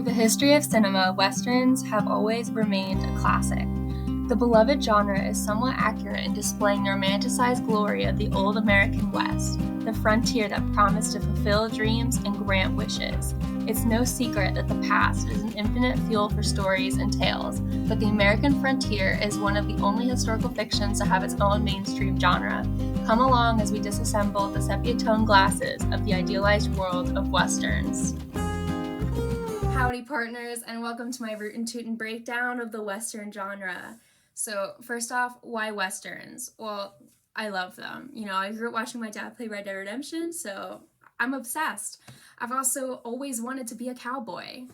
Through the history of cinema, westerns have always remained a classic. The beloved genre is somewhat accurate in displaying the romanticized glory of the old American West, the frontier that promised to fulfill dreams and grant wishes. It's no secret that the past is an infinite fuel for stories and tales, but the American frontier is one of the only historical fictions to have its own mainstream genre. Come along as we disassemble the sepia-toned glasses of the idealized world of westerns. Howdy, partners, and welcome to my rootin' tootin' breakdown of the western genre. So, first off, why westerns? Well, I love them. I grew up watching my dad play Red Dead Redemption, so I'm obsessed. I've also always wanted to be a cowboy.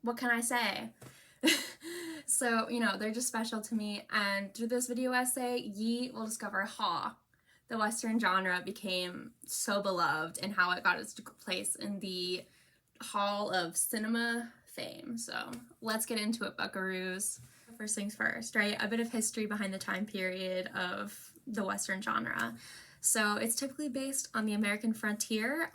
What can I say? So, they're just special to me, and through this video essay, ye will discover how the western genre became so beloved and how it got its place in the Hall of Cinema fame. So let's get into it, buckaroos. First things first, right? A bit of history behind the time period of the western genre. So it's typically based on the American frontier,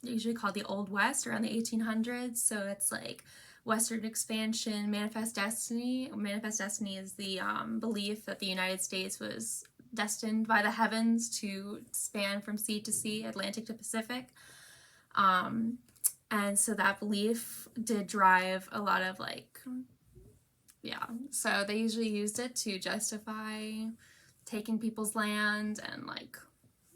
usually called the Old West, around the 1800s. So it's like Western expansion, manifest destiny. Manifest destiny is the belief that the United States was destined by the heavens to span from sea to sea, Atlantic to Pacific. And so that belief did drive a lot of so they usually used it to justify taking people's land and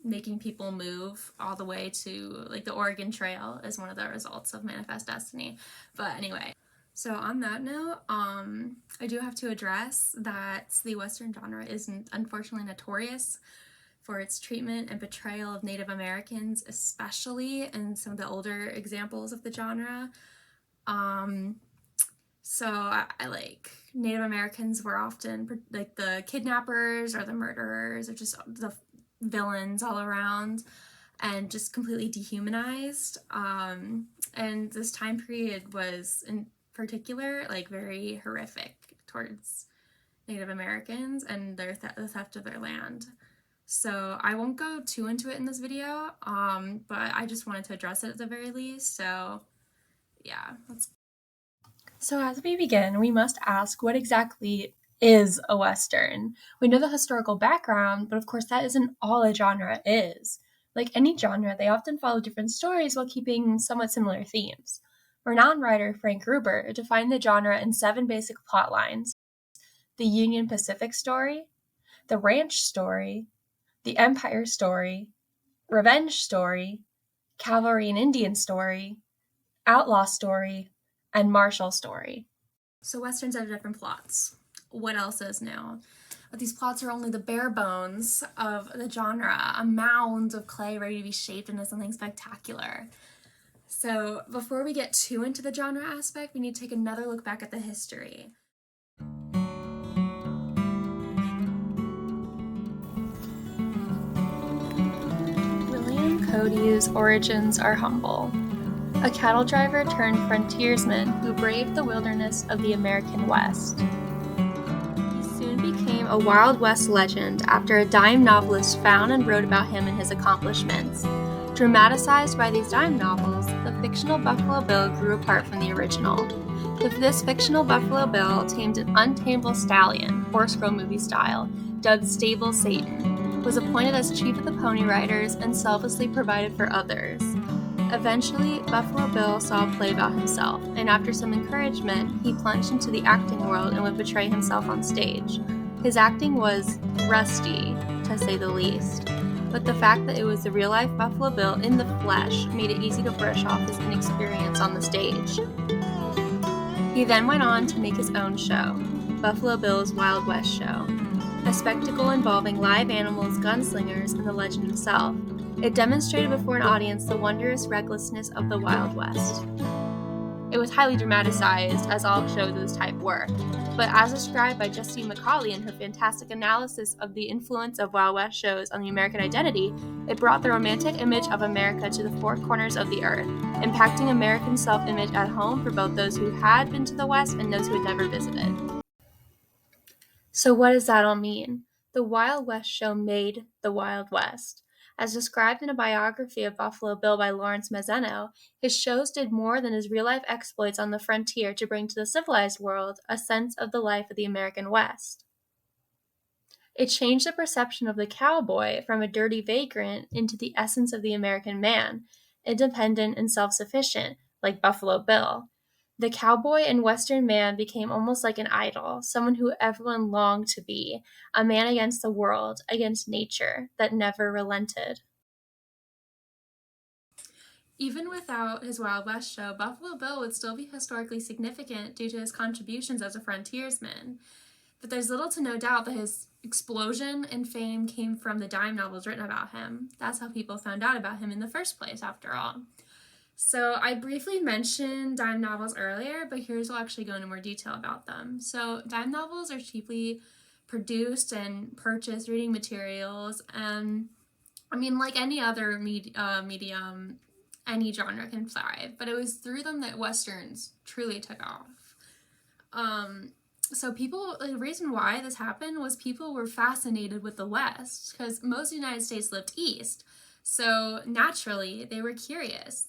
making people move all the way to the Oregon Trail is one of the results of manifest destiny. But anyway, so on that note, I do have to address that the western genre is unfortunately notorious for its treatment and portrayal of Native Americans, especially in some of the older examples of the genre. So I Native Americans were often the kidnappers or the murderers or just the villains all around and just completely dehumanized. And this time period was in particular very horrific towards Native Americans and the theft of their land. So I won't go too into it in this video, but I just wanted to address it at the very least. So yeah, So as we begin, we must ask, what exactly is a western? We know the historical background, but of course that isn't all a genre is. Like any genre, they often follow different stories while keeping somewhat similar themes. Renowned writer Frank Gruber defined the genre in 7 basic plot lines: the Union Pacific story, the ranch story, the Empire story, revenge story, cavalry and Indian story, outlaw story, and martial story. So westerns have different plots. What else is new? But these plots are only the bare bones of the genre, a mound of clay ready to be shaped into something spectacular. So before we get too into the genre aspect, we need to take another look back at the history. Cody's origins are humble. A cattle driver turned frontiersman who braved the wilderness of the American West. He soon became a Wild West legend after a dime novelist found and wrote about him and his accomplishments. Dramatized by these dime novels, the fictional Buffalo Bill grew apart from the original. This fictional Buffalo Bill tamed an untamable stallion, horse girl movie style, dubbed Stable Satan, was appointed as chief of the Pony Riders and selflessly provided for others. Eventually, Buffalo Bill saw a play about himself, and after some encouragement, he plunged into the acting world and would portray himself on stage. His acting was rusty, to say the least, but the fact that it was the real-life Buffalo Bill in the flesh made it easy to brush off his inexperience on the stage. He then went on to make his own show, Buffalo Bill's Wild West Show, a spectacle involving live animals, gunslingers, and the legend himself. It demonstrated before an audience the wondrous recklessness of the Wild West. It was highly dramatized, as all shows of this type were, but as described by Justine Macaulay in her fantastic analysis of the influence of Wild West shows on the American identity, it brought the romantic image of America to the 4 corners of the earth, impacting American self-image at home for both those who had been to the West and those who had never visited. So what does that all mean? The Wild West show made the Wild West. As described in a biography of Buffalo Bill by Lawrence Mazzeno, his shows did more than his real-life exploits on the frontier to bring to the civilized world a sense of the life of the American West. It changed the perception of the cowboy from a dirty vagrant into the essence of the American man, independent and self-sufficient, like Buffalo Bill. The cowboy and Western man became almost like an idol, someone who everyone longed to be, a man against the world, against nature, that never relented. Even without his Wild West show, Buffalo Bill would still be historically significant due to his contributions as a frontiersman. But there's little to no doubt that his explosion in fame came from the dime novels written about him. That's how people found out about him in the first place, after all. So I briefly mentioned dime novels earlier, but here's what I'll actually go into more detail about them. So dime novels are cheaply produced and purchased reading materials, and like any other medium, any genre can thrive, but it was through them that Westerns truly took off. So the reason why this happened was people were fascinated with the West, because most of the United States lived east, so naturally they were curious.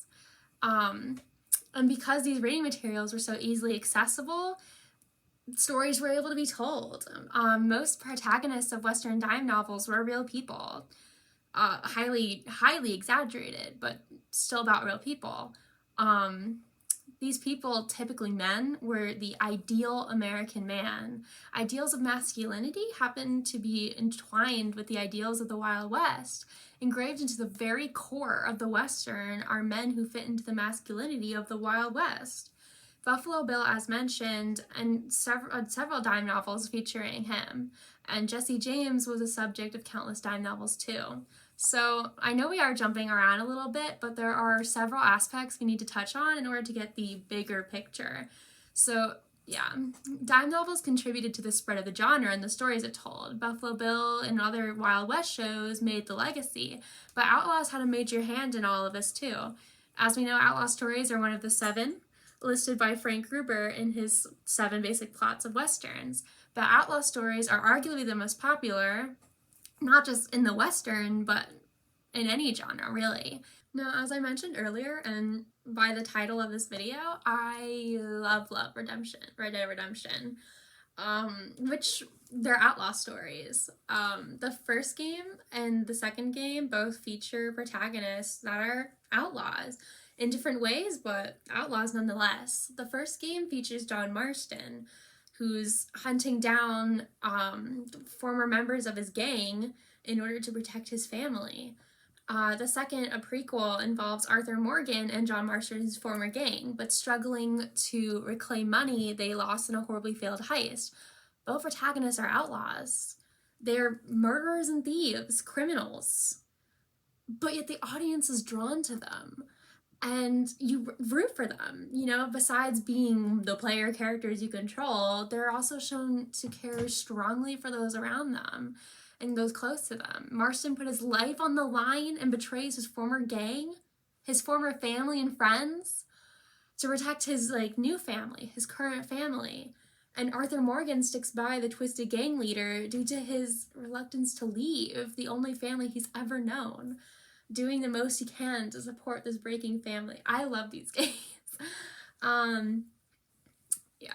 And because these reading materials were so easily accessible, stories were able to be told. Most protagonists of Western dime novels were real people, highly exaggerated, but still about real people. These people, typically men, were the ideal American man. Ideals of masculinity happened to be entwined with the ideals of the Wild West. Engraved into the very core of the Western are men who fit into the masculinity of the Wild West. Buffalo Bill, as mentioned, and several dime novels featuring him. And Jesse James was a subject of countless dime novels too. So I know we are jumping around a little bit, but there are several aspects we need to touch on in order to get the bigger picture. So yeah, dime novels contributed to the spread of the genre and the stories it told. Buffalo Bill and other Wild West shows made the legacy, but Outlaws had a major hand in all of this too. As we know, outlaw stories are one of the 7 listed by Frank Gruber in his 7 basic plots of Westerns. But outlaw stories are arguably the most popular, not just in the Western, but in any genre, really. Now, as I mentioned earlier, and by the title of this video, I love Red Dead Redemption, which they're outlaw stories. The first game and the second game both feature protagonists that are outlaws in different ways, but outlaws nonetheless. The first game features John Marston, who's hunting down former members of his gang in order to protect his family. The second, a prequel, involves Arthur Morgan and John Marston's former gang, but struggling to reclaim money they lost in a horribly failed heist. Both protagonists are outlaws. They're murderers and thieves, criminals. But yet the audience is drawn to them. And you root for them, besides being the player characters you control, they're also shown to care strongly for those around them and those close to them. Marston put his life on the line and betrays his former gang, his former family and friends, to protect his new family, his current family. And Arthur Morgan sticks by the twisted gang leader due to his reluctance to leave the only family he's ever known, doing the most he can to support this breaking family. I love these games. Yeah.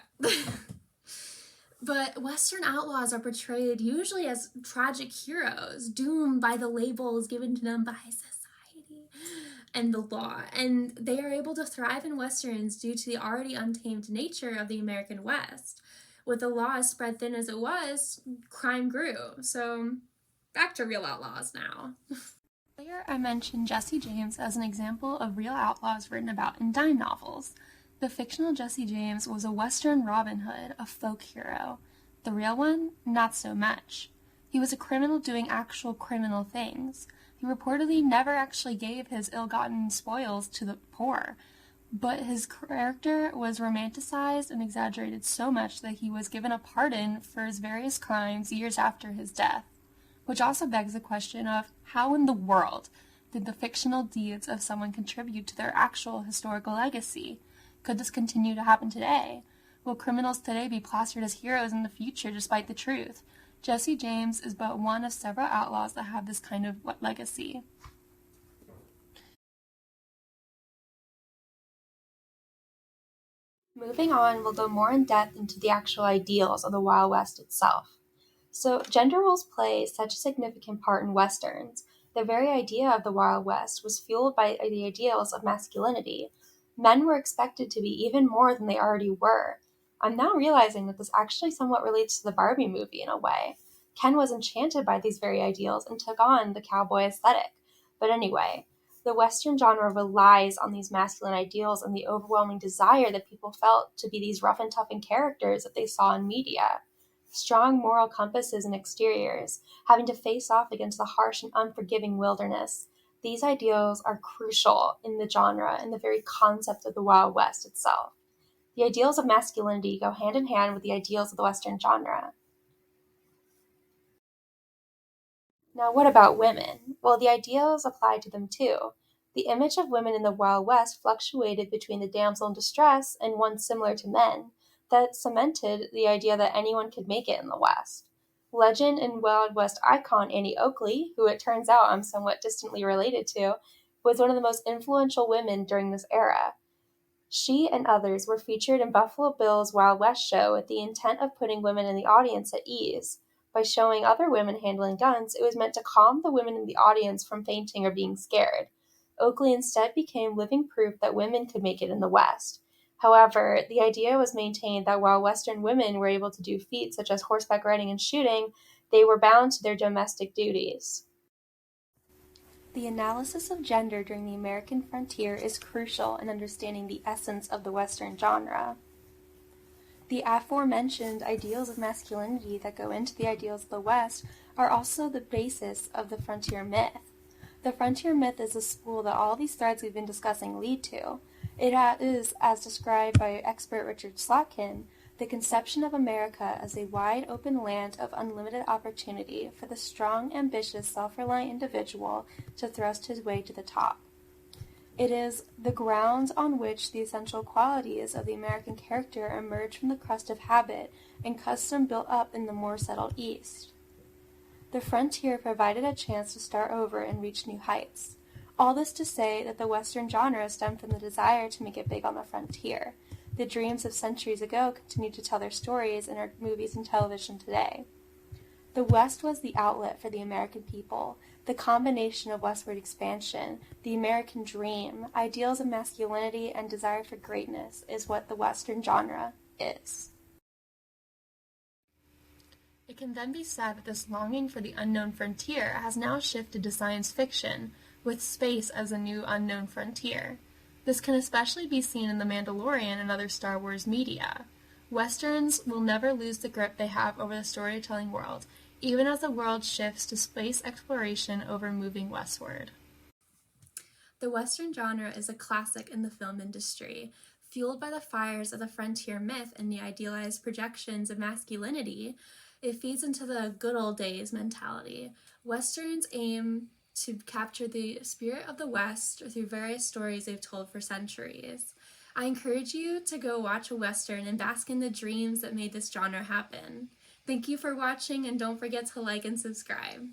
But Western outlaws are portrayed usually as tragic heroes, doomed by the labels given to them by society and the law. And they are able to thrive in Westerns due to the already untamed nature of the American West. With the law as spread thin as it was, crime grew. So back to real outlaws now. Earlier, I mentioned Jesse James as an example of real outlaws written about in dime novels. The fictional Jesse James was a Western Robin Hood, a folk hero. The real one, not so much. He was a criminal doing actual criminal things. He reportedly never actually gave his ill-gotten spoils to the poor, but his character was romanticized and exaggerated so much that he was given a pardon for his various crimes years after his death. Which also begs the question of how in the world did the fictional deeds of someone contribute to their actual historical legacy? Could this continue to happen today? Will criminals today be plastered as heroes in the future despite the truth? Jesse James is but one of several outlaws that have this kind of legacy. Moving on, we'll go more in depth into the actual ideals of the Wild West itself. So, gender roles play such a significant part in Westerns. The very idea of the Wild West was fueled by the ideals of masculinity. Men were expected to be even more than they already were. I'm now realizing that this actually somewhat relates to the Barbie movie in a way. Ken was enchanted by these very ideals and took on the cowboy aesthetic. But anyway, the Western genre relies on these masculine ideals and the overwhelming desire that people felt to be these rough and tough characters that they saw in media. Strong moral compasses and exteriors, having to face off against the harsh and unforgiving wilderness. These ideals are crucial in the genre and the very concept of the Wild West itself. The ideals of masculinity go hand in hand with the ideals of the Western genre. Now, what about women? Well, the ideals apply to them too. The image of women in the Wild West fluctuated between the damsel in distress and one similar to men, that cemented the idea that anyone could make it in the West. Legend and Wild West icon Annie Oakley, who it turns out I'm somewhat distantly related to, was one of the most influential women during this era. She and others were featured in Buffalo Bill's Wild West show with the intent of putting women in the audience at ease. By showing other women handling guns, it was meant to calm the women in the audience from fainting or being scared. Oakley instead became living proof that women could make it in the West. However, the idea was maintained that while Western women were able to do feats such as horseback riding and shooting, they were bound to their domestic duties. The analysis of gender during the American frontier is crucial in understanding the essence of the Western genre. The aforementioned ideals of masculinity that go into the ideals of the West are also the basis of the frontier myth. The frontier myth is a spool that all these threads we've been discussing lead to. It is, as described by expert Richard Slotkin, the conception of America as a wide open land of unlimited opportunity for the strong, ambitious, self-reliant individual to thrust his way to the top. It is the grounds on which the essential qualities of the American character emerge from the crust of habit and custom built up in the more settled East. The frontier provided a chance to start over and reach new heights. All this to say that the Western genre stemmed from the desire to make it big on the frontier. The dreams of centuries ago continue to tell their stories in our movies and television today. The West was the outlet for the American people. The combination of westward expansion, the American dream, ideals of masculinity, and desire for greatness is what the Western genre is. It can then be said that this longing for the unknown frontier has now shifted to science fiction, with space as a new unknown frontier. This can especially be seen in The Mandalorian and other Star Wars media. Westerns will never lose the grip they have over the storytelling world, even as the world shifts to space exploration over moving westward. The Western genre is a classic in the film industry. Fueled by the fires of the frontier myth and the idealized projections of masculinity, it feeds into the good old days mentality. Westerns aim to capture the spirit of the West through various stories they've told for centuries. I encourage you to go watch a Western and bask in the dreams that made this genre happen. Thank you for watching, and don't forget to like and subscribe.